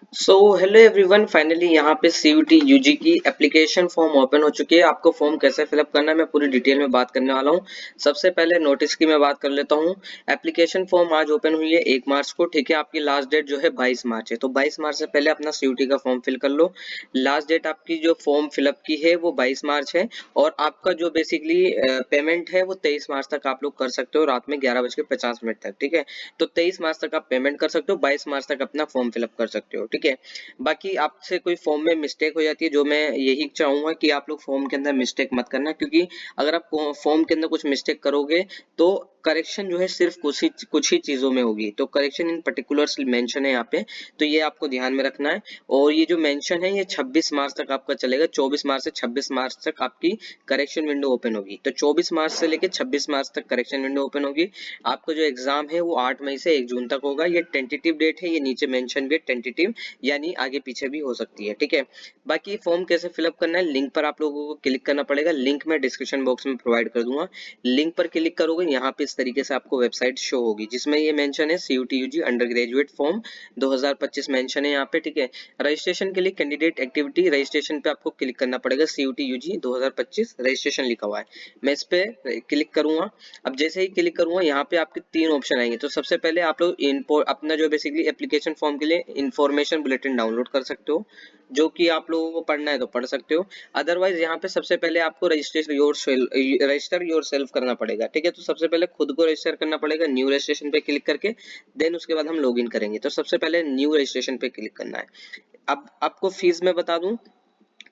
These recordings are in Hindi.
सो हेलो एवरीवन, फाइनली यहाँ पे सीयूटी यूजी की एप्लीकेशन फॉर्म ओपन हो चुकी है। आपको फॉर्म कैसे फिलअप करना है मैं पूरी डिटेल में बात करने वाला हूँ। सबसे पहले नोटिस की मैं बात कर लेता हूँ। एप्लीकेशन फॉर्म आज ओपन हुई है 1 मार्च को, ठीक है। आपकी लास्ट डेट जो है 22 मार्च है, तो 22 मार्च से पहले अपना सीयूटी का फॉर्म फिल कर लो। लास्ट डेट आपकी जो फॉर्म फिलअप की है वो 22 मार्च है। और आपका जो बेसिकली पेमेंट है वो 23 मार्च तक आप लोग कर सकते हो, रात में 11:50 तक, ठीक है। तो 23 मार्च तक आप पेमेंट कर सकते हो, 22 मार्च तक अपना फॉर्म फिलअप कर सकते हो, ठीक है। बाकी आपसे कोई फॉर्म में मिस्टेक हो जाती है, जो मैं यही चाहूंगा कि आप लोग फॉर्म के अंदर मिस्टेक मत करना, क्योंकि अगर आप फॉर्म के अंदर कुछ मिस्टेक करोगे तो करेक्शन जो है सिर्फ कुछ ही चीजों में होगी। तो करेक्शन इन पर्टिकुलर्स मेंशन है यहाँ पे, तो ये आपको ध्यान में रखना है। और ये जो मेंशन है ये 26 मार्च तक आपका चलेगा। 24 मार्च से 26 मार्च तक आपकी करेक्शन विंडो ओपन होगी। तो 24 मार्च से लेकर 26 मार्च तक करेक्शन विंडो ओपन होगी। आपका जो एग्जाम है वो 8 मई से 1 जून तक होगा। ये टेंटेटिव डेट है, ये नीचे मेंशन भी है टेंटेटिव, यानी आगे पीछे भी हो सकती है, ठीक है। बाकी फॉर्म कैसे फिलअप करना है, लिंक पर आप लोगों को क्लिक करना पड़ेगा। लिंक मैं डिस्क्रिप्शन बॉक्स में प्रोवाइड कर दूंगा। लिंक पर क्लिक करोगे, यहाँ पे इस तरीके से आपको वेबसाइट शो होगी, जिसमें ये मेंशन है CUET UG undergraduate form 2025 mention है यहाँ पे, ठीक है। रजिस्ट्रेशन के लिए कैंडिडेट एक्टिविटी, रजिस्ट्रेशन पे आपको क्लिक करना पड़ेगा। सीयूटी यूजी 2025 रजिस्ट्रेशन लिखा हुआ है, मैं इस पे क्लिक करूंगा। अब जैसे ही क्लिक करूंगा यहाँ पे आपके 3 ऑप्शन आएंगे। तो सबसे पहले आप लोग इम्पोर्ट अपना जो बेसिकली एप्लीकेशन फॉर्म के लिए इन्फॉर्मेशन बुलेटिन डाउनलोड कर सकते हो, जो कि आप लोगों को पढ़ना है तो पढ़ सकते हो। अदरवाइज यहाँ पे सबसे पहले आपको रजिस्टर योर सेल्फ करना पड़ेगा, ठीक है। तो सबसे पहले खुद को रजिस्टर करना पड़ेगा, न्यू रजिस्ट्रेशन पे क्लिक करके। देन उसके बाद हम लॉग इन करेंगे। तो सबसे पहले न्यू रजिस्ट्रेशन पे क्लिक करना है। अब आपको फीस में बता दूं,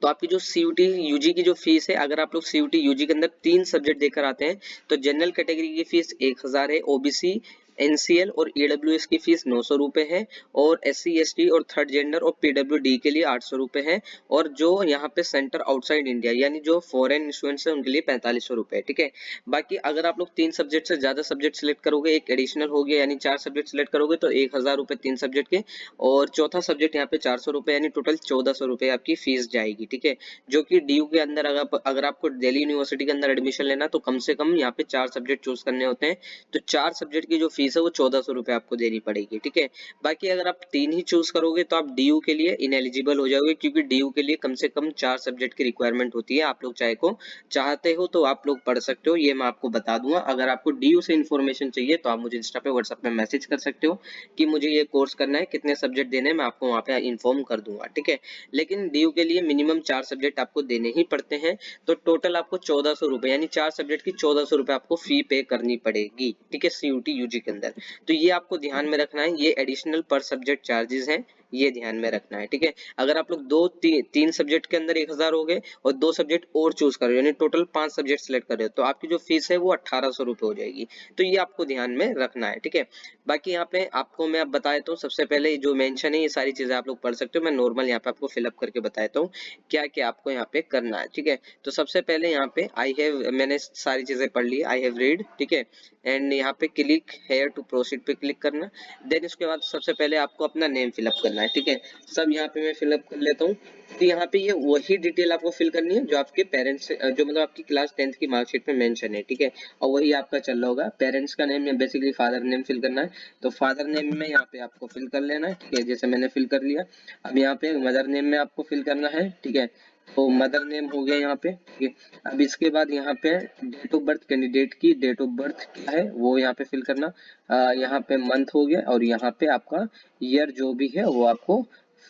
तो आपकी जो सीयूटी यूजी की जो फीस है, अगर आप लोग सीयूटी यूजी के अंदर 3 सब्जेक्ट देकर आते हैं तो जनरल कैटेगरी की फीस 1000 है, ओबीसी एनसीएल और ईडब्ल्यूएस की फीस 900 रुपए है, और एससी एसटी और थर्ड जेंडर और पीडब्ल्यूडी के लिए 800 रुपए है। और जो यहाँ पे सेंटर आउटसाइड इंडिया यानी जो फॉरेन स्टूडेंट्स है उनके लिए 4500 रुपए, ठीक है। बाकी अगर आप लोग 3 सब्जेक्ट से ज्यादा सब्जेक्ट सिलेक्ट करोगे, एक एडिशनल हो गया यानी 4 सब्जेक्ट सिलेक्ट करोगे, तो 1000 रुपए 3 सब्जेक्ट के। और चौथा सब्जेक्ट यहाँ पे 400 रुपए यानी टोटल 1400 रुपए आपकी फीस जाएगी, ठीक है। जो कि डीयू के अंदर अगर आपको दिल्ली यूनिवर्सिटी के अंदर एडमिशन लेना तो कम से कम यहाँ पे 4 सब्जेक्ट चूज करने होते हैं। तो 4 सब्जेक्ट की जो फीस है वो 1400 रुपए आपको देनी पड़ेगी, ठीक है। बाकी अगर आप 3 ही चूज करोगे तो आप डीयू के लिए इनएलिजिबल हो जाओगे, क्योंकि डीयू के लिए कम से कम 4 सब्जेक्ट की रिक्वायरमेंट होती है। आप लोग चाहते हो तो आप लोग पढ़ सकते हो, ये मैं आपको बता दूंगा। अगर आपको डीयू से इन्फॉर्मेशन चाहिए तो आप मुझे इंस्टा पे व्हाट्सएप में मैसेज कर सकते हो कि मुझे ये कोर्स करना है, कितने सब्जेक्ट देने हैं, मैं आपको वहाँ पे इन्फॉर्म कर दूंगा, ठीक है। लेकिन डीयू के लिए मिनिमम 4 सब्जेक्ट आपको देने ही पड़ते हैं। तो टोटल आपको 1400 रुपए यानी 4 सब्जेक्ट की 1400 रुपए आपको फी पे करनी पड़ेगी, ठीक है, सीयूटी यूजी के अंदर। तो ये आपको ध्यान में रखना है, ये एडिशनल पर सब्जेक्ट चार्जेस हैं, ये ध्यान में रखना है, ठीक है। अगर आप लोग 3 सब्जेक्ट के अंदर 1000 हो गए और 2 सब्जेक्ट और चूज कर रहे हो यानी टोटल 5 सब्जेक्ट सिलेक्ट कर रहे हो, तो आपकी जो फीस है वो 1800 रुपए हो जाएगी। तो ये आपको ध्यान में रखना है, ठीक है। बाकी यहाँ पे आपको मैं अब बता देता हूँ, सबसे पहले जो मेंशन है ये सारी चीजें आप लोग पढ़ सकते हो, मैं नॉर्मल यहाँ पे आपको फिलअप करके बता देता हूँ क्या क्या आपको यहाँ पे करना है, ठीक है। तो सबसे पहले यहाँ पे मैंने सारी चीजें पढ़ ली, आई हैव रीड, ठीक है। एंड यहाँ पे क्लिक हेयर टू प्रोसीड पे क्लिक करना। देन उसके बाद सबसे पहले आपको अपना नेम फिलअप करना है, ठीक है। सब यहाँ पे मैं फिलअप कर लेता हूँ। तो यहाँ पे ये वही डिटेल आपको फिल करनी है जो आपके पेरेंट्स जो मतलब आपकी क्लास 10th की मार्कशीट में मेंशन है, ठीक है। और वही आपका चल रहा होगा। पेरेंट्स का नेम या बेसिकली फादर नेम फिल करना है, तो फादर नेम में यहाँ पे आपको फिल कर लेना है, ठीक है, जैसे मैंने फिल कर लिया। अब यहाँ पे मदर नेम में आपको फिल करना है, ठीक है। तो मदर नेम हो गया यहाँ पे, ठीक है। अब इसके बाद यहाँ पे डेट ऑफ बर्थ, कैंडिडेट की डेट ऑफ बर्थ क्या है वो यहाँ पे फिल करना। यहाँ पे मंथ हो गया और यहाँ पे आपका ईयर जो भी है वो आपको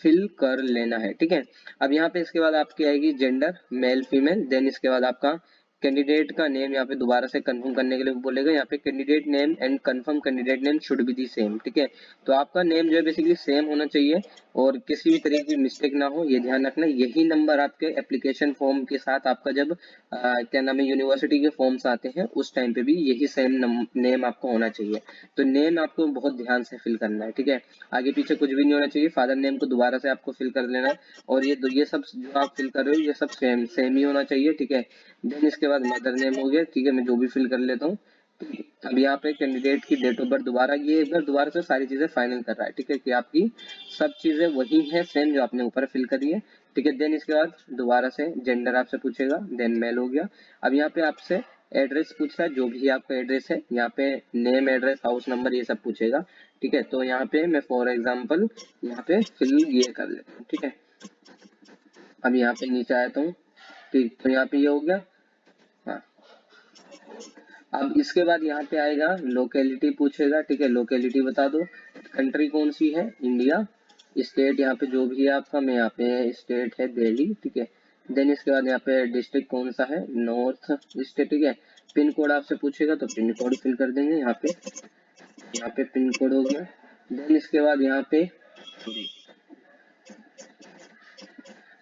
फिल कर लेना है, ठीक है। अब यहाँ पे इसके बाद आपकी आएगी जेंडर, मेल फीमेल। देन इसके बाद आपका कैंडिडेट का नेम यहाँ पे दोबारा से कंफर्म करने के लिए बोलेगा। यहाँ पे candidate name and confirm candidate name should be the same, ठीक है। तो आपका नेम जो है बेसिकली सेम होना चाहिए और किसी भी तरीके की मिस्टेक ना हो, ये ध्यान रखना। यही नंबर आपके एप्लीकेशन फॉर्म के साथ आपका जब क्या नाम है यूनिवर्सिटी के फॉर्म्स आते हैं उस टाइम पे भी यही सेम नेम आपको होना चाहिए। तो नेम आपको बहुत ध्यान से फिल करना है, ठीक है। आगे पीछे कुछ भी नहीं होना चाहिए। फादर नेम को दोबारा से आपको फिल कर लेना है और ये सब जो आप फिल कर रहे हो ये सब सेम सेम ही होना चाहिए, ठीक है। देन इसके बाद मदर नेम हो गया, ठीक है, मैं जो भी फिल कर लेता हूँ। अब यहाँ पे कैंडिडेट की डेट ऑफ बर्थ दोबारा, ये एक बार दोबारा से सारी चीजें फाइनल कर रहा है, ठीक है, कि आपकी सब चीजें वही है सेम जो आपने ऊपर फिल करी है, ठीक है। देन इसके बाद दोबारा से जेंडर आपसे पूछेगा, देन मेल हो गया। अब यहाँ पे आपसे एड्रेस पूछ रहा है, जो भी आपका एड्रेस है यहाँ पे नेम एड्रेस हाउस नंबर ये सब पूछेगा, ठीक है। तो यहाँ पे मैं फॉर एग्जांपल यहाँ पे फिल ये कर लेता हूँ, ठीक है। अब यहाँ पे नीचे आता हूँ, ठीक, तो यहाँ पे ये हो गया। हाँ, अब इसके बाद यहाँ पे आएगा लोकेलिटी पूछेगा, ठीक है, लोकेलिटी बता दो, कंट्री कौन सी है, इंडिया, स्टेट यहाँ पे जो भी है आपका, मैं यहाँ पे स्टेट है दिल्ली, ठीक है। देन इसके बाद यहाँ पे डिस्ट्रिक्ट कौन सा है, नॉर्थ ईस्ट, ठीक है। पिन कोड आपसे पूछेगा तो पिन कोड फिल कर देंगे यहाँ पे पिन कोड हो गया। देन इसके बाद यहाँ पे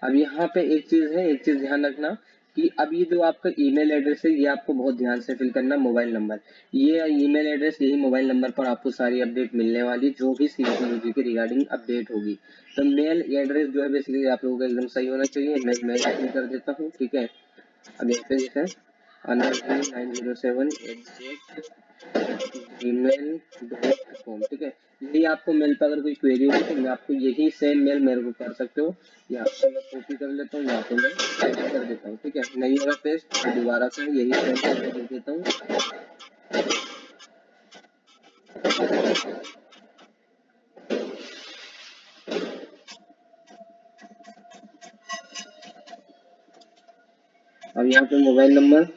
अब यहाँ पे एक चीज है, एक चीज ध्यान रखना कि अब ये जो आपका ईमेल एड्रेस है, ये आपको बहुत ध्यान से फिल करना, मोबाइल नंबर, ये ईमेल एड्रेस, यही मोबाइल नंबर पर आपको सारी अपडेट मिलने वाली, जो भी सीयूटी की रिगार्डिंग अपडेट होगी। तो मेल एड्रेस जो है बेसिकली आप लोगों का एकदम सही होना चाहिए। मैं मेल फिल कर देता हूँ, ठीक है। अब यहाँ पे जैसे anand907@gmail.com, ठीक है। यदि आपको मेल पर अगर कोई क्वेरी हो तो मैं आपको यही सेम मेल मेरे को कर सकते हो, यहाँ पे मैं कॉपी कर लेता हूँ, यहाँ पे मैं पेस्ट कर देता हूँ, ठीक है। नहीं होगा पेस्ट तो दोबारा से यही सेम करके दे देता हूँ। अब यहाँ पे मोबाइल नंबर,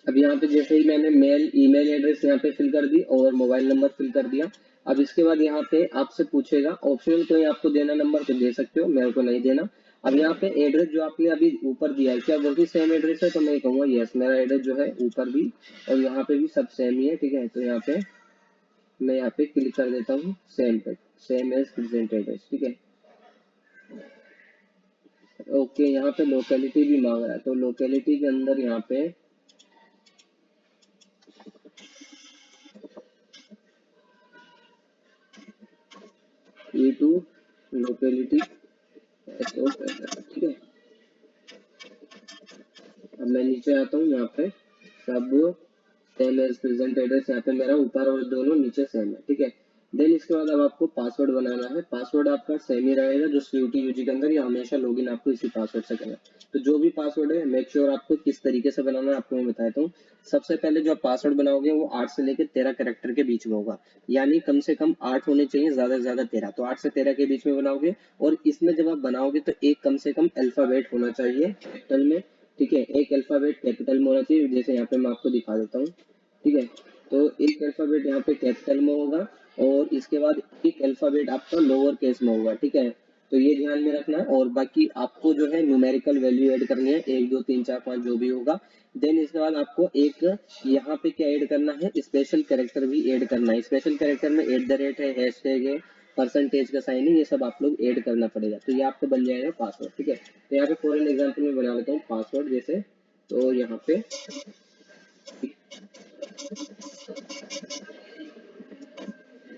अब यहाँ पे जैसे ही मैंने मेल ईमेल एड्रेस यहाँ पे फिल कर दी और मोबाइल नंबर फिल कर दिया। अब इसके बाद यहाँ पे आपसे पूछेगा ऑप्शनल कोई आपको देना नंबर तो दे सकते हो, मेरे को नहीं देना। अब यहाँ पे एड्रेस जो आपने अभी ऊपर दिया है, क्या वो भी सेम एड्रेस है, तो मैं कहूँगा यस, मेरा एड्रेस जो है ऊपर भी और यहाँ पे भी सब सेम ही है, ठीक है। तो यहाँ पे मैं यहाँ पे क्लिक कर देता हूँ सेम पे, सेम एज प्रेजेंट एड्रेस, ठीक है। ओके, यहाँ पे लोकेलिटी भी मांग रहा है, तो लोकेलिटी के अंदर यहाँ पे E2 लोकेलिटी SO, ठीक है। अब मैं नीचे आता हूँ, यहाँ पे सब सेम एज प्रेजेंट एड्रेस, यहाँ पे मेरा ऊपर और दोनों नीचे सेम है, ठीक है। देन इसके बाद अब आपको पासवर्ड बनाना है। पासवर्ड आपका सेम ही रहेगा जो सीयूटी यूजी के अंदर, या हमेशा लॉगिन आपको इसी पासवर्ड से करना है। तो जो भी पासवर्ड है मेक श्योर आपको किस तरीके से बनाना है आपको मैं बताता हूँ। सबसे पहले जो आप पासवर्ड बनाओगे वो 8 से लेकर 13 कैरेक्टर के बीच में होगा, यानी कम से कम 8 होने चाहिए, ज्यादा से ज्यादा 13, तो 8 से 13 के बीच में बनाओगे। और इसमें जब आप बनाओगे तो एक कम से कम अल्फाबेट होना चाहिए कैपिटल में, ठीक है। एक अल्फाबेट कैपिटल में होना चाहिए, जैसे यहाँ पे मैं आपको दिखा देता हूँ, ठीक है। तो एक अल्फाबेट यहाँ पे कैपिटल में होगा और इसके बाद एक अल्फाबेट आपका लोअर केस में होगा, ठीक है। तो ये ध्यान में रखना है। और बाकी आपको जो है न्यूमेरिकल वैल्यू ऐड करनी है, 1 2 3 4 5 जो भी होगा। देन इसके बाद आपको एक यहाँ पे क्या ऐड करना है, स्पेशल कैरेक्टर भी ऐड करना है। स्पेशल कैरेक्टर में @ है, हैशटैग है, परसेंटेज का साइन है, ये सब आप लोग ऐड करना पड़ेगा। तो ये आपको बन जाएगा पासवर्ड, ठीक है। तो यहाँ पे फॉर एन एग्जाम्पल में बना लेता हूँ पासवर्ड जैसे, तो यहाँ पे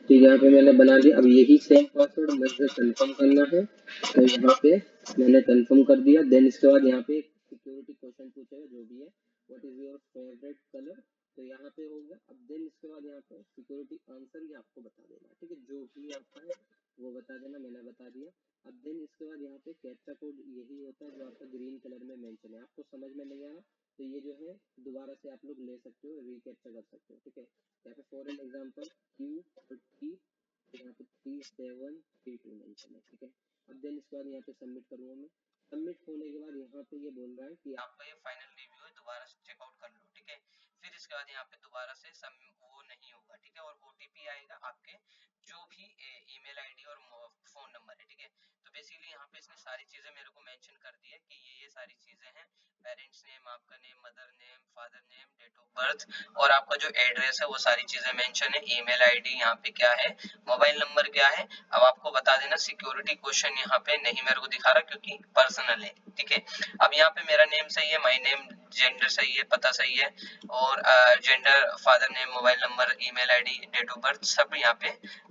ठीक है, यहाँ पे मैंने बना लिया। अब यही सेम पासवर्ड मुझे कंफर्म करना है, तो यहाँ पे मैंने कंफर्म कर दिया। देन इसके बाद यहाँ पे सिक्योरिटी क्वेश्चन पूछेगा जो भी है, what is your favourite colour, तो यहाँ पे होगा। अब देन इसके बाद यहाँ पे सिक्योरिटी आंसर ये आपको बता देना, ठीक है, जो भी आपका है वो बता देना, मैंने बता दिया। अब देन इसके बाद यहाँ पे कैप्चा कोड यही होता है जो आपका ग्रीन कलर में मेंशन है। आपको समझ में नहीं आया तो ये जो है दोबारा से आप लोग ले सकते हो, रिकैप्चा कर सकते हो, ठीक है। यहाँ पे फॉर एन एग्जाम्पल Q30, यहाँ पे 3732 मेंशन है, ठीक है। अब देन इसके बाद यहाँ पे सबमिट करूंगा मैं। सबमिट होने के बाद यहाँ पे ये बोल रहा है कि आपका ये फाइनल रिव्यू है, दोबारा से चेकआउट कर लो, ठीक है। फिर इसके बाद यहाँ पे दोबारा से वो नहीं होगा, ठीक है। और OTP आएगा आपके जो भी ईमेल आईडी और फोन नंबर है, ठीक है। तो बेसिकली यहाँ पे इसने सारी चीजें मेरे को मेंशन कर दी है कि ये सारी चीजें हैं, पेरेंट्स नेम, आपका name, mother name, father name, date of birth और आपका जो एड्रेस है वो सारी चीजें मेंशन है। ईमेल आईडी यहाँ पे क्या है, मोबाइल नंबर क्या है। अब आपको बता देना सिक्योरिटी क्वेश्चन यहाँ पे नहीं मेरे को दिखा रहा क्योंकि पर्सनल है, ठीक है। अब यहाँ पे मेरा नेम सही है, माय नेम, जेंडर सही है, पता सही है और gender, father name, mobile number, email ID, date of birth सब यहाँ पे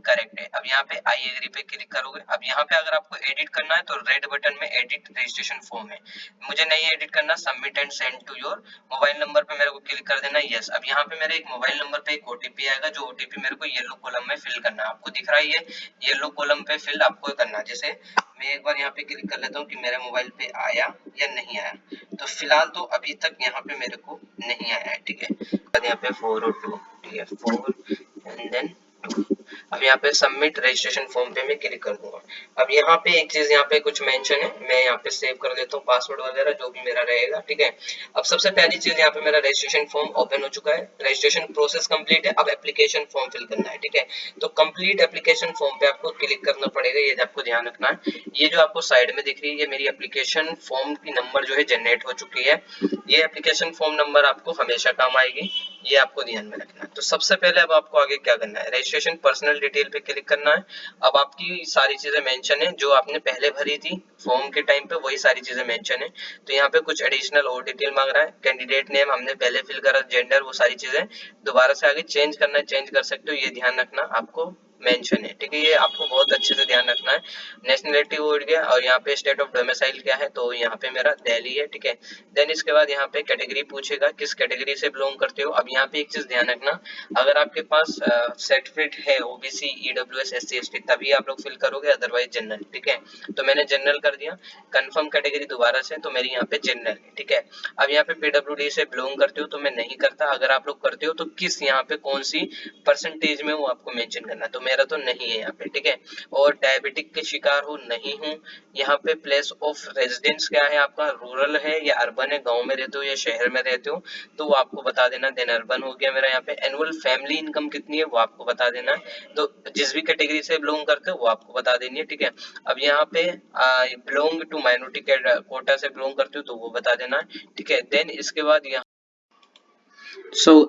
करेक्ट है। अब यहाँ पे आई एग्री पे क्लिक करोगे। अब यहाँ पे अगर आपको एडिट करना है तो रेड बटन में एडिट रजिस्ट्रेशन फॉर्म है, मुझे नहीं एडिट करना, submit and send to your mobile number पे मेरे को क्लिक कर देना यस। अब यहाँ पे मेरे एक मोबाइल नंबर पे एक ओटीपी आएगा, जो ओटीपी मेरे को येलो कॉलम में फिल करना है, आपको दिख रहा है ये येलो कॉलम पे फिल आपको करना है। जैसे मैं एक बार यहाँ पे क्लिक कर लेता हूँ कि मेरे मोबाइल पे आया या नहीं आया, तो फिलहाल तो अभी तक यहाँ पे मेरे को नहीं आया है, ठीक है। यहाँ पे 4 और 2, ठीक है, 4 एंड देन 2। अब यहाँ पे सबमिट रजिस्ट्रेशन फॉर्म पे मैं क्लिक कर दूंगा। अब यहाँ पे एक चीज यहाँ पे कुछ मेंशन है, मैं यहाँ पे सेव कर देता हूँ पासवर्ड वगैरह जो भी मेरा रहेगा, ठीक है। अब सबसे पहली चीज यहाँ पे मेरा रजिस्ट्रेशन फॉर्म ओपन हो चुका है, रजिस्ट्रेशन प्रोसेस कंप्लीट है। अब एप्लीकेशन फॉर्म फिल करना है, ठीक है। तो कंप्लीट एप्लीकेशन फॉर्म पे आपको क्लिक करना पड़ेगा, ये आपको ध्यान रखना है। ये जो आपको साइड में दिख रही है ये मेरी एप्लीकेशन फॉर्म की नंबर जो है जनरेट हो चुकी है। ये एप्लीकेशन फॉर्म नंबर आपको हमेशा काम आएगी, ये आपको ध्यान में रखना है। तो सबसे पहले अब आपको आगे क्या करना है, रजिस्ट्रेशन पर्सनल डिटेल पे क्लिक करना है। अब आपकी सारी चीजें मेंशन है जो आपने पहले भरी थी फॉर्म के टाइम पे, वही सारी चीजें मेंशन है। तो यहाँ पे कुछ एडिशनल और डिटेल मांग रहा है, कैंडिडेट नेम हमने पहले फिल करा, जेंडर, वो सारी चीजें दोबारा से आगे चेंज करना है, चेंज कर सकते हो, ये ध्यान रखना आपको मेंशन है, ठीक है। ये आपको बहुत अच्छे से ध्यान रखना है। नेशनलिटी हो गया, और यहाँ पे स्टेट ऑफ डोमिसाइल क्या है, तो यहाँ पे मेरा दिल्ली है, ठीक है। देन इसके बाद यहाँ पे कैटेगरी पूछेगा किस कैटेगरी से बिलोंग करते हो। अब यहाँ पे एक चीज ध्यान रखना, अगर आपके पास सर्टिफिकेट है ओबीसी ईडब्ल्यूएस एससी एसटी तभी आप लोग फिल करोगे, अदरवाइज जनरल, ठीक है। तो मैंने जनरल कर दिया। कंफर्म कैटेगरी दोबारा से, तो मेरी यहाँ पे जनरल है, ठीक है। अब यहाँ पे पीडब्ल्यूडी से बिलोंग करते हो तो मैं नहीं करता, अगर आप लोग करते हो तो किस यहाँ पे कौन सी परसेंटेज में वो आपको मेंशन करना, तो मेरा तो नहीं है यहाँ पे, ठीक है। और डायबिटिक के शिकार हो, नहीं हूँ। यहाँ पे प्लेस ऑफ रेजिडेंस क्या है आपका, रूरल है या अर्बन है, गांव में रहते हो या शहर में रहते हो, तो वो आपको बता देना। देन अर्बन हो गया मेरा। यहाँ पे एनुअल फैमिली इनकम कितनी है वो आपको बता देना है, तो जिस भी कैटेगरी से बिलोंग करते हो वो आपको बता देनी है, ठीक है। अब यहाँ पे बिलोंग टू माइनॉरिटी कोटा से बिलोंग करते हो तो वो बता देना है, ठीक है। देन इसके बाद यहाँ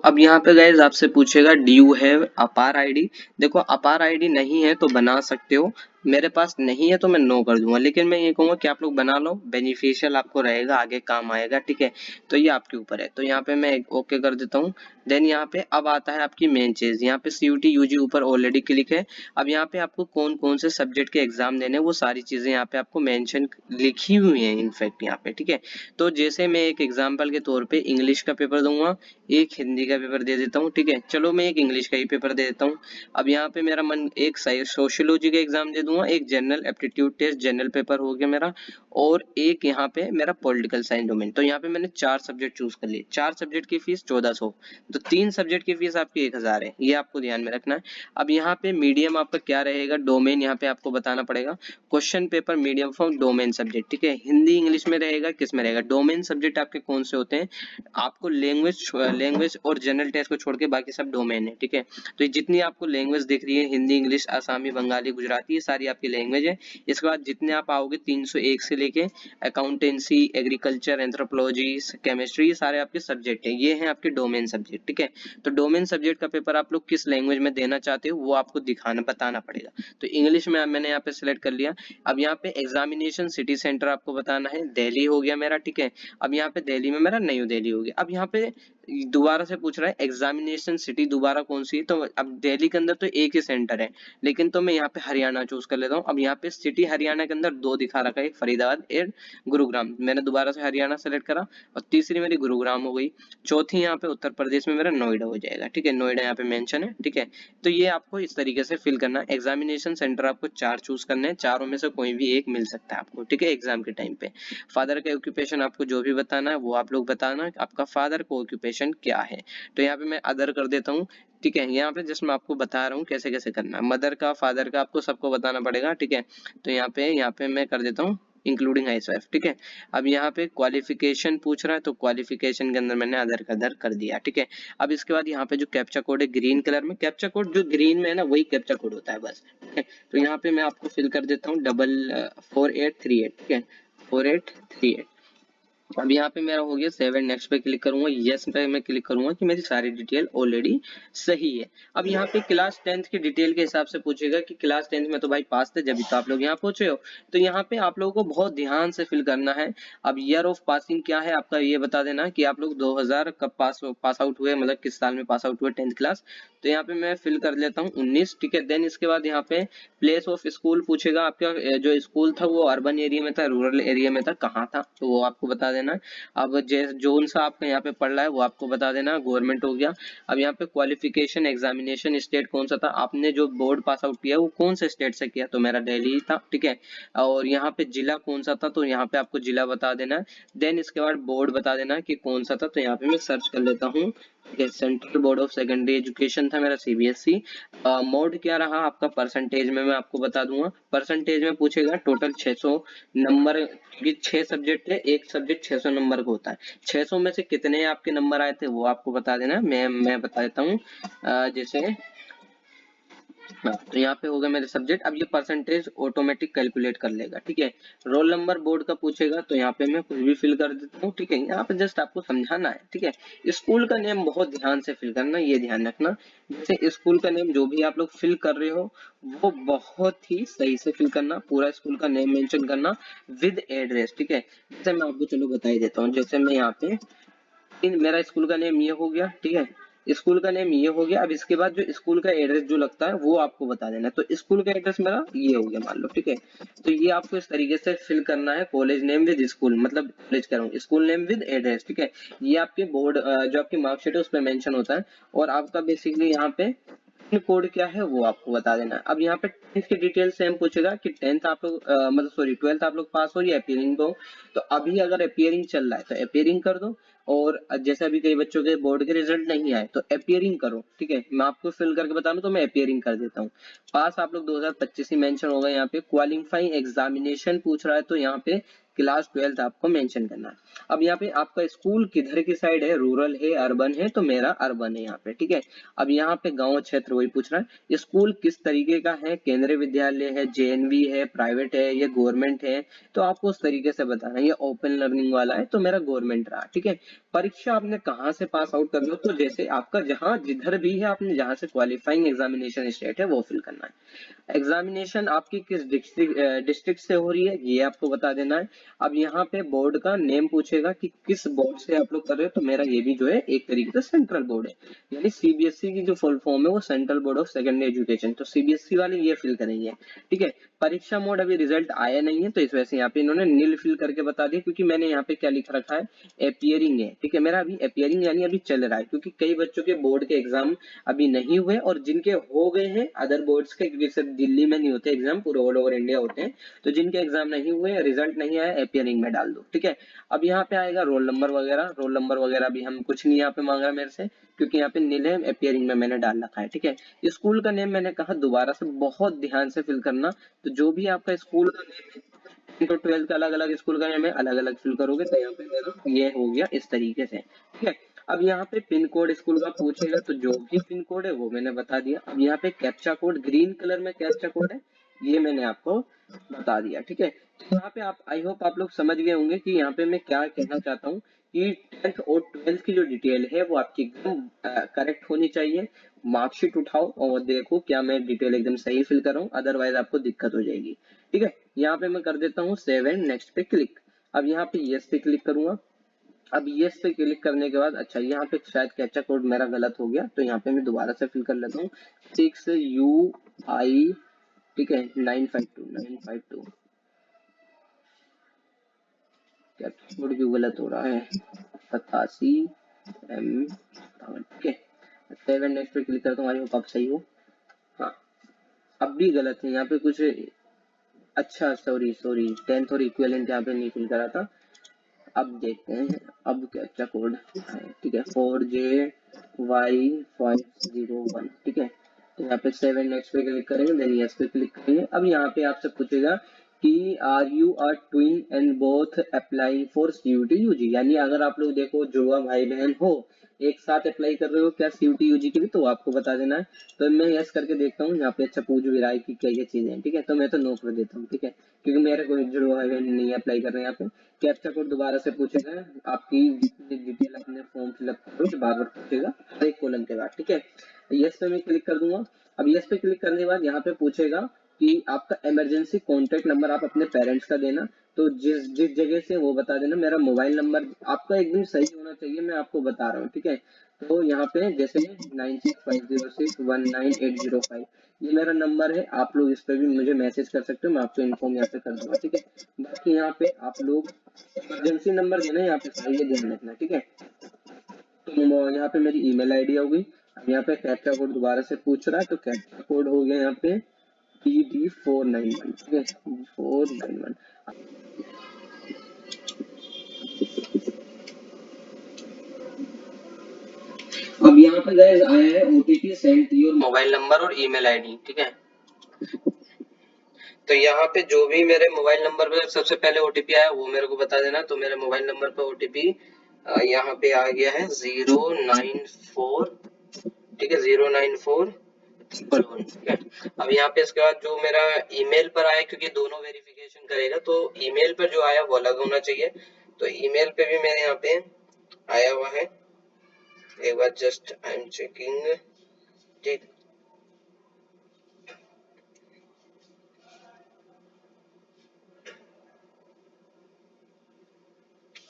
अब यहाँ पे गाइज आपसे पूछेगा डू यू हैव अपार आईडी। देखो अपार आईडी नहीं है तो बना सकते हो, मेरे पास नहीं है तो मैं नो कर दूंगा, लेकिन मैं ये कहूंगा कि आप लोग बना लो, बेनिफिशियल आपको रहेगा, आगे काम आएगा, ठीक है। तो ये आपके ऊपर है। तो यहाँ पे मैं ओके कर देता हूँ। देन यहाँ पे अब आता है आपकी मेन चीज, यहाँ पे सीयूटी यूजी ऊपर ऑलरेडी क्लिक है। अब यहाँ पे आपको कौन कौन से सब्जेक्ट के एग्जाम देने वो सारी चीजें यहाँ पे आपको मेंशन लिखी हुई है इनफैक्ट यहाँ पे, ठीक है। तो जैसे मैं एक एग्जाम्पल के तौर पे इंग्लिश का पेपर दूंगा, एक हिंदी का पेपर दे देता हूँ, ठीक है। चलो मैं एक इंग्लिश का ही पेपर दे देता हूँ। अब यहाँ पे मेरा मन एक सोशियोलॉजी का एग्जाम दे दूंगा, एक general aptitude test general paper हो गया मेरा, और एक यहाँ पे मेरा पॉलिटिकल साइंस डोमेन। तो यहाँ पे मैंने 4 सब्जेक्ट चूज कर लिए, 4 सब्जेक्ट की फीस 1400, तो 3 सब्जेक्ट की फीस आपकी 1000 है, ये आपको ध्यान में रखना है। अब यहाँ पे मीडियम आपका क्या रहेगा, डोमेन यहाँ पे आपको बताना पड़ेगा। Question paper medium from domain subject, ठीक है। हिंदी इंग्लिश में रहेगा, किस में रहेगा, डोमेन सब्जेक्ट आपके कौन से होते हैं, आपको लैंग्वेज और जनरल टेस्ट को छोड़ के बाकी सब डोमेन है, ठीक है। तो जितनी आपको लैंग्वेज दिख रही है, हिंदी इंग्लिश आसामी बंगाली गुजराती, ये सारी आपकी लैंग्वेज है। इसके बाद जितने आप आओगे 301 से लेके अकाउंटेंसी, एग्रीकल्चर, एंथ्रोपोलॉजी, केमिस्ट्री, ये सारे आपके सब्जेक्ट है, ये हैं आपके डोमेन सब्जेक्ट, ठीक है। तो डोमेन सब्जेक्ट का पेपर आप लोग किस लैंग्वेज में देना चाहते हो वो आपको दिखाना बताना पड़ेगा। तो इंग्लिश में मैंने यहाँ पे सिलेक्ट कर लिया। अब यहाँ पे एग्जामिनेशन सिटी सेंटर आपको बताना है, दिल्ली हो गया मेरा, ठीक है। अब यहाँ पे दिल्ली में मेरा न्यू दिल्ली हो गया। अब यहाँ पे दोबारा से पूछ रहा है एग्जामिनेशन सिटी दोबारा कौन सी है, तो अब दिल्ली के अंदर तो एक ही सेंटर है, लेकिन तो मैं यहाँ पे हरियाणा चूज कर लेता हूँ। अब यहाँ पे सिटी हरियाणा के अंदर 2 दिखा रखा है, एक फरीदाबाद, एक गुरुग्राम, मैंने दोबारा से हरियाणा सेलेक्ट करा, और तीसरी मेरी गुरुग्राम हो गई। चौथी यहाँ पे उत्तर प्रदेश में मेरा नोएडा हो जाएगा, ठीक है, नोएडा यहाँ पे मेंशन है, ठीक है। तो ये आपको इस तरीके से फिल करना है। एग्जामिनेशन सेंटर आपको 4 चूज करने हैं, चारों में से कोई भी एक मिल सकता है आपको, ठीक है, एग्जाम के टाइम पे। फादर का ऑक्यूपेशन आपको जो भी बताना है वो आप लोग बताना, आपका फादर का ऑक्यूपेशन क्या है। तो यहाँ पे मैं अदर कर देता हूँ, ठीक है। यहाँ पे जस्ट मैं आपको बता रहा हूँ कैसे कैसे करना है, मदर का, फादर का आपको सबको बताना पड़ेगा, ठीक है। तो यहाँ पे मैं कर देता हूँ इंक्लूडिंग हाउसवाइफ, ठीक है। अब यहाँ पे क्वालिफिकेशन पूछ रहा है, तो क्वालिफिकेशन के अंदर मैंने अदर का अदर कर दिया, ठीक है। अब इसके बाद यहाँ पे जो कैप्चा कोड है ग्रीन कलर में, कैप्चा कोड जो ग्रीन में है ना वही कैप्चा कोड होता है बस, ठीक है। तो यहाँ पे मैं आपको फिल कर देता हूँ 4838, ठीक है, 4838। अब यहाँ पे मेरा हो गया 7, नेक्स्ट पे क्लिक करूंगा, यस पे मैं क्लिक करूंगा कि मेरी सारी डिटेल ऑलरेडी सही है। अब यहाँ पे क्लास 10th की डिटेल के हिसाब से पूछेगा कि क्लास 10th में तो भाई पास थे, जब तो आप लोग यहाँ पहुंचे हो। तो यहाँ पे आप लोगों को बहुत ध्यान से फिल करना है। अब ईयर ऑफ पासिंग क्या है आपका, ये बता देना कि आप लोग 2000 कब पास आउट हुए, मतलब किस साल में पास आउट हुए 10th क्लास। तो यहाँ पे मैं फिल कर लेता हूँ 19, ठीक है। देन इसके बाद यहाँ पे प्लेस ऑफ स्कूल पूछेगा, आपका जो स्कूल था वो अर्बन एरिया में था, रूरल एरिया में था, कहाँ था, तो वो आपको बता देना है। अब जोन सा आपका यहाँ पे पढ़ रहा है वो आपको बता देना, गवर्नमेंट हो गया। अब यहाँ पे क्वालिफिकेशन एग्जामिनेशन स्टेट कौन सा था, आपने जो बोर्ड पास आउट किया वो कौन से स्टेट से किया, तो मेरा दिल्ली था, ठीक है। और यहाँ पे जिला कौन सा था, तो यहाँ पे आपको जिला बता देना है। देन इसके बाद बोर्ड बता देना कि कौन सा था, तो यहाँ पे मैं सर्च कर लेता हूँ, ठीक है। Central board of secondary education था मेरा, सीबीएसई। मोड क्या रहा आपका, परसेंटेज में मैं आपको बता दूंगा। परसेंटेज में पूछेगा टोटल 600 नंबर, क्योंकि 6 सब्जेक्ट है, एक सब्जेक्ट 600 नंबर का होता है। 600 में से कितने आपके नंबर आए थे वो आपको बता देना, मैं बता देता हूँ। जैसे हाँ, तो यहाँ पे हो गया मेरे सब्जेक्ट। अब ये परसेंटेज ऑटोमेटिक कैलकुलेट कर लेगा, ठीक है। रोल नंबर बोर्ड का पूछेगा, तो यहाँ पे मैं कुछ भी फिल कर देता हूँ, ठीक है। यहाँ पे जस्ट आपको समझाना है, ठीक है। स्कूल का नेम बहुत ध्यान से फिल करना, ये ध्यान रखना। जैसे स्कूल का नेम जो भी आप लोग फिल कर रहे हो वो बहुत ही सही से फिल करना, पूरा स्कूल का नेम मेंशन करना विद एड्रेस, ठीक है। जैसे मैं आपको चलो बता ही देता हूँ, जैसे मैं यहाँ पे मेरा स्कूल का नेम ये हो गया, ठीक है। स्कूल का नेम ये हो गया। अब इसके बाद जो स्कूल का एड्रेस जो लगता है वो आपको बता देना है। तो स्कूल का एड्रेस मेरा ये हो गया मान लो, ठीक है। तो ये आपको इस तरीके से फिल करना है, कॉलेज नेम विद स्कूल, मतलब कॉलेज कह रहा हूँ, स्कूल नेम विद एड्रेस, ठीक है। ये आपके बोर्ड जो आपकी मार्कशीट है उस पर मेंशन होता है। और आपका बेसिकली यहाँ पे पिन कोड क्या है वो आपको बता देना है। अब यहाँ पे 10th की डिटेल सेम पूछेगा कि 10th आप लोग मतलब सॉरी 12th आप लोग पास हो या अपियरिंग हो। तो अभी अगर अपियरिंग चल रहा है तो अपियरिंग कर दो। और जैसे अभी कई बच्चों के बोर्ड के रिजल्ट नहीं आए तो अपियरिंग करो, ठीक है। मैं आपको फिल करके बता दूं तो मैं अपियरिंग कर देता हूँ। पास आप लोग 2025 ही मेंशन होगा। यहाँ पे क्वालिफाइंग एग्जामिनेशन पूछ रहा है तो यहाँ पे क्लास 12th आपको मेंशन करना है। अब यहाँ पे आपका स्कूल किधर की साइड है, रूरल है अर्बन है, तो मेरा अर्बन है यहाँ पे, ठीक है। अब यहाँ पे गांव क्षेत्र वही पूछ रहा है। स्कूल किस तरीके का है, केंद्रीय विद्यालय है, जेएनवी है, प्राइवेट है, ये गवर्नमेंट है, तो आपको उस तरीके से बताना है। ये ओपन लर्निंग वाला है तो मेरा गवर्नमेंट रहा, ठीक है। परीक्षा आपने कहाँ से पास आउट कर लो, तो जैसे आपका जहां जिधर भी है आपने जहां से क्वालिफाइंग एग्जामिनेशन स्टेट है वो फिल करना है। एग्जामिनेशन आपकी किस डिस्ट्रिक्ट से हो रही है ये आपको बता देना है। अब यहाँ पे बोर्ड का नेम पूछेगा कि किस बोर्ड से आप लोग कर रहे हो, तो मेरा ये भी जो है एक तरीके से सेंट्रल बोर्ड है, यानी सीबीएसई की जो फुल फॉर्म है वो central board of secondary education, तो सीबीएसई वाले ये फिल करेंगे, ठीक है। परीक्षा मोड अभी रिजल्ट आया नहीं है तो इस वजह से यहाँ पे इन्होंने नील फिल करके बता दिया, क्योंकि मैंने यहाँ पे क्या लिख रखा है, अपियरिंग है, ठीक है। मेरा अभी अपियरिंग यानी अभी चल रहा है, क्योंकि कई बच्चों के बोर्ड के एग्जाम अभी नहीं हुए और जिनके हो गए हैं अदर बोर्ड्स के, क्योंकि सिर्फ दिल्ली में नहीं होते एग्जाम, पूरे ऑल ओवर इंडिया होते हैं। तो जिनके एग्जाम नहीं हुए, रिजल्ट नहीं आया, अपियरिंग में डाल दो, ठीक है। अब यहाँ पे आएगा रोल नंबर वगैरह, रोल नंबर वगैरह भी हम कुछ नहीं यहाँ पे मांग रहा मेरे से, क्योंकि यहाँ पे नील है, अपियरिंग में मैंने डाल रखा है, ठीक है। स्कूल का नेम मैंने कहा दोबारा से बहुत ध्यान से फिल करना। तो जो भी आपका स्कूल का नेम है तो 12th का अलग अलग स्कूल का नेम है, अलग अलग फिल करोगे तो यहाँ पे मेरा ये हो गया इस तरीके से, ठीक है। अब यहाँ पे पिन कोड स्कूल का पूछेगा तो जो भी पिन कोड है वो मैंने बता दिया। अब यहाँ पे कैप्चा कोड ग्रीन कलर में कैप्चा कोड है, ये मैंने आपको बता दिया, ठीक है। तो यहाँ पे आप आई होप आप लोग समझ गए होंगे कि यहाँ पे मैं क्या कहना चाहता हूँ कि 10th और 12th की जो डिटेल है वो आपकी एकदम करेक्ट होनी चाहिए। मार्कशीट उठाओ और देखो क्या मैं डिटेल एकदम सही फिल कर रहा हूँ, अदरवाइज आपको दिक्कत हो जाएगी, ठीक है। यहाँ पे मैं कर देता हूँ सेव एंड नेक्स्ट पे क्लिक। अब यहाँ पे यस पे क्लिक करूंगा। अब यस पे क्लिक करने के बाद अच्छा यहाँ पे शायद कैप्चा कोड मेरा गलत हो गया, तो यहाँ पे मैं दोबारा से फिल कर लेता हूँ 6UI, ठीक है, 952 कैप्चा कोड क्यों गलत हो रहा है, 87M, ठीक है। सेव एंड नेक्स्ट पे क्लिक करता हूँ, आई होप आप सही हो। हाँ, अब भी गलत है यहाँ पे कुछ, अच्छा सॉरी सॉरी 10th और इक्विवेलेंट यहाँ पे नहीं फिल करा था। अब देखते हैं, अब कैप्चा कोड है, ठीक है, 4JY501, ठीक है। तो यहाँ पे 7 नेक्स्ट पे क्लिक करेंगे, देन यस पे क्लिक करेंगे। अब यहाँ पे आपसे पूछेगा कि are you are twin and both applying for CUET UG, यानी अगर आप लोग देखो जुड़वा भाई बहन हो, एक साथ अप्लाई कर रहे हो क्या सीयूटी यूजी के लिए, तो आपको बता देना है। तो मैं यस करके देखता हूँ यहाँ पे। अच्छा पूछ भी रहा है कि क्या क्या चीजें हैं, ठीक है, तो मैं तो नो कर देता हूँ, ठीक है, क्योंकि मेरे कोई जुड़वा भाई बहन नहीं अप्लाई कर रहे हैं यहाँ पे। कैप्चा कोड दोबारा से पूछेगा, आपकी जितनी डिटेल अपने फॉर्म फिलअप करो बार बार पूछेगा हर एक कॉलम के बाद, ठीक है। यस पे मैं क्लिक कर दूंगा। अब यस पे क्लिक करने के बाद यहाँ पे पूछेगा कि आपका इमरजेंसी कॉन्टैक्ट नंबर आप अपने पेरेंट्स का देना, तो जिस जिस जगह से वो बता देना। मेरा मोबाइल नंबर आपका एकदम सही होना चाहिए, मैं आपको बता रहा हूँ, ठीक है। तो यहाँ पे जैसे 9650619805 ये मेरा नंबर है, आप लोग इस पे भी मुझे मैसेज कर सकते हो, मैं आपको इन्फॉर्म यहाँ पे कर दूंगा, ठीक है। बाकी यहाँ पे आप लोग इमरजेंसी नंबर देना यहाँ पे सही है, ध्यान रखना, ठीक है। तो यहाँ पे मेरी ईमेल आईडी हो गई। अब यहाँ पे कैप्चा कोड दोबारा से पूछ रहा है, तो कैप्चा कोड हो गया यहाँ पे DD491, ठीक है, 491। अब यहाँ पे गाइस आया है OTP send to your mobile number और ईमेल आईडी, ठीक है। तो यहाँ पे जो भी मेरे मोबाइल नंबर पे सबसे पहले ओटीपी आया वो मेरे को बता देना। तो मेरे मोबाइल नंबर पे ओटीपी यहाँ पे आ गया है 094, ठीक है, 09411, ठीक है। अब यहाँ पे इसके बाद जो मेरा ईमेल पर आया, क्योंकि दोनों वेरिफिकेशन करेगा, तो ईमेल पर जो आया वो अलग होना चाहिए। तो ईमेल पे भी मेरे यहाँ पे आया हुआ है, एक बार जस्ट आई एम चेकिंग, ठीक।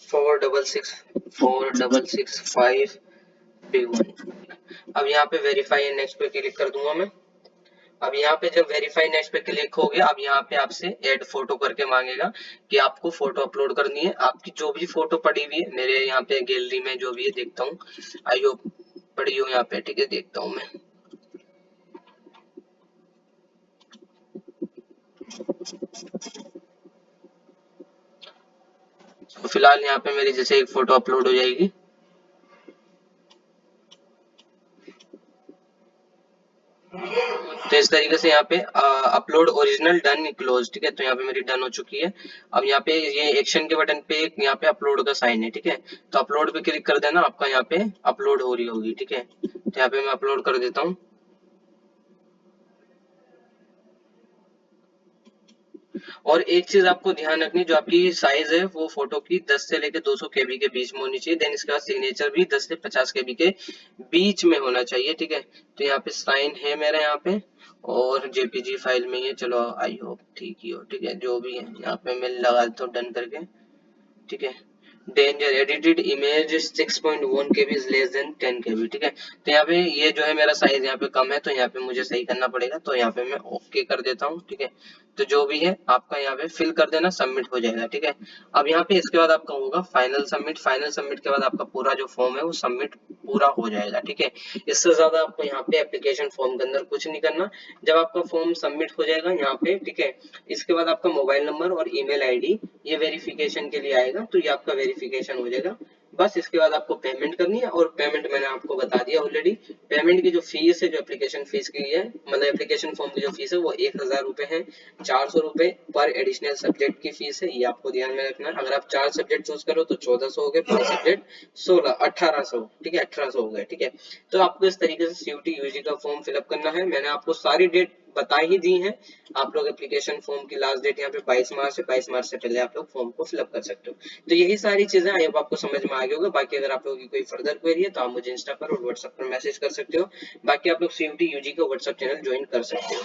466531। अब यहाँ पे वेरीफाई नेक्स्ट पे क्लिक कर दूंगा मैं। अब यहाँ पे जब वेरीफाई नेक्स्ट पे क्लिक हो गया, अब यहाँ पे आपसे ऐड फोटो करके मांगेगा कि आपको फोटो अपलोड करनी है। आपकी जो भी फोटो पड़ी हुई है मेरे यहाँ पे गैलरी में जो भी है, देखता हूँ, आई होप पड़ी हो यहाँ पे, ठीक है, देखता हूँ मैं। तो फिलहाल यहाँ पे मेरी जैसे एक फोटो अपलोड हो जाएगी, तो इस तरीके से यहाँ पे अपलोड ओरिजिनल डन क्लोज, ठीक है। तो यहाँ पे मेरी डन हो चुकी है। अब यहाँ पे ये एक्शन के बटन पे यहाँ पे अपलोड का साइन है, ठीक है। तो अपलोड पे क्लिक कर देना, आपका यहाँ पे अपलोड हो रही होगी, ठीक है। तो यहाँ पे मैं अपलोड कर देता हूँ। और एक चीज आपको ध्यान रखनी, जो आपकी साइज है वो फोटो की 10 से लेकर 200 केबी के बीच में होनी चाहिए। देन इसके बाद सिग्नेचर भी 10 से 50 केबी के बीच में होना चाहिए, ठीक है। तो यहाँ पे साइन है मेरा यहाँ पे, और जेपीजी फाइल में है। चलो आई होप ठीक ही हो, ठीक है, जो भी है यहाँ पे मैं लगा देता हूँ डन करके, ठीक है। Danger edited image 6.1 KB is less than 10 KB, ठीक है। तो यहाँ पे ये जो है मेरा साइज यहाँ पे कम है, तो यहाँ पे मुझे सही करना पड़ेगा। तो यहाँ पे मैं ओके कर देता हूँ, ठीक है। तो जो भी है आपका यहाँ पे फिल कर देना, सबमिट हो जाएगा, ठीक है। अब यहाँ पे इसके बाद आपका होगा फाइनल सबमिट। फाइनल सबमिट के बाद आपका पूरा जो फॉर्म है वो सबमिट पूरा हो जाएगा, ठीक है। इससे ज्यादा आपको यहाँ पे एप्लीकेशन फॉर्म के अंदर कुछ नहीं करना। जब आपका फॉर्म सबमिट हो जाएगा यहाँ पे, ठीक है, इसके बाद आपका मोबाइल नंबर और ईमेल आईडी ये वेरिफिकेशन के लिए आएगा, तो ये आपका वेरिफिकेशन हो जाएगा। बस इसके बाद आपको पेमेंट करनी है, और पेमेंट मैंने आपको बता दिया ऑलरेडी। पेमेंट की जो फीस है, जो एप्लीकेशन फीस की है, मतलब एप्लीकेशन फॉर्म की जो फीस है वो 1000 रुपए है। 400 रुपए पर एडिशनल सब्जेक्ट की फीस है, ये आपको ध्यान में रखना है। अगर आप 4 सब्जेक्ट चूज करो तो 1400 हो गए, 5 सब्जेक्ट 16, 1800, ठीक है, 1800 हो गए, ठीक है। तो आपको इस तरीके से सीयूटी यूजी का फॉर्म फिलअप करना है। मैंने आपको सारी डेट बता ही दी है। आप लोग एप्लीकेशन फॉर्म की लास्ट डेट यहाँ पे 22 मार्च है, 22 मार्च से पहले आप लोग फॉर्म को फिलअप कर सकते हो। तो यही सारी चीजें आई होप आपको समझ में आ गई होगा। बाकी अगर आप लोगों की कोई फर्दर क्वेरी है तो आप मुझे इंस्टा पर और व्हाट्सएप पर मैसेज कर सकते हो। बाकी आप लोग सीयूटी यूजी का व्हाट्सएप चैनल ज्वाइन कर सकते हो।